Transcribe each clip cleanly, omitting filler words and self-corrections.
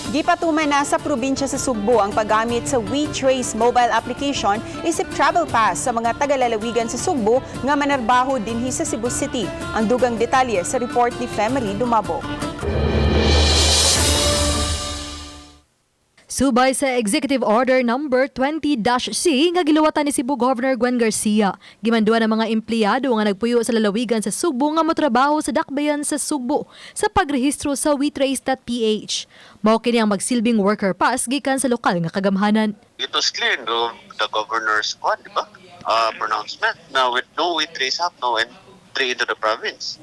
Gipatuman na sa probinsya sa Sugbo ang paggamit sa WeTrace mobile application isip travel pass sa mga taga-lalawigan sa Sugbo nga manarbaho dinhi sa Cebu City. Ang dugang detalye sa report ni Femery Dumabo. Subay sa Executive Order Number 20-C nga giluwatan ni Cebu Governor Gwen Garcia, gimanduan ang mga empleyado nga nagpuyo sa lalawigan sa Sugbo nga motrabaho sa dakbayan sa Sugbo sa pagrehistro sa WeTrace.ph. Mao kini ang magsilbing worker pass gikan sa lokal nga kagamhanan. It was clear in the governor's pronouncement na with no WeTrace have no entry into the province.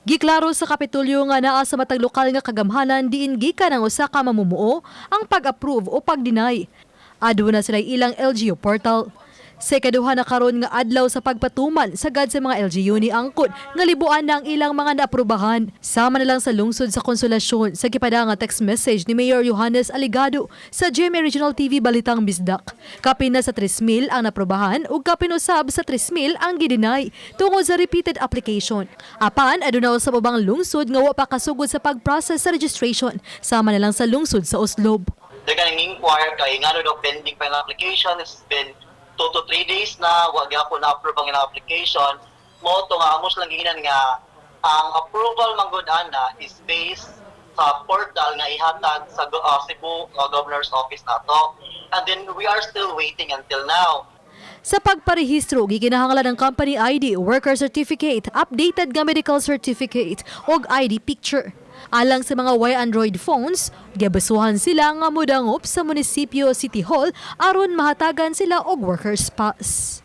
Giklaro sa Kapitolyo nga naa sa matag lokal nga kagamhanan diin gikan ang usa ka mamumuo ang pag-approve o pag-deny. Aduna sila ilang LGU portal. Sa ikaduha na karon nga adlaw sa pagpatuman sagad sa mga LGU ni angkod nga libuan na ang ilang mga naaprubahan. Sama na lang sa lungsod sa Konsolasyon sa gipada nga text message ni Mayor Johannes Aligado sa GMA Regional TV Balitang Bisdak. Kapin na sa 3,000 ang naprubahan ug kapin usab sa 3,000 ang gidinay tungod sa repeated application. Apan aduna sa ubang lungsod nga wa pa kasugod sa pag-process sa registration. Sama na lang sa lungsod sa Oslob. They're gonna inquire kay nga no pending pa yung application. It's been 2 to 3 days na wag gyapon na approve ang application. Mo to nga amos lang ginan nga ang approval manggod ana is based sa portal nga ihatag sa Cebu Governor's Office nato. And then we are still waiting until now. Sa pagparehistro, gikinahanglan ng company ID, worker certificate, updated nga medical certificate o ID picture. Alang sa mga Y-Android phones, gabasuhan sila nga mudangop sa munisipyo City Hall aron mahatagan sila og workers pass.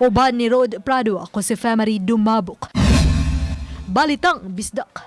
Uban ni Rod Prado, ako si Femery Dumabok. Balitang Bisdak.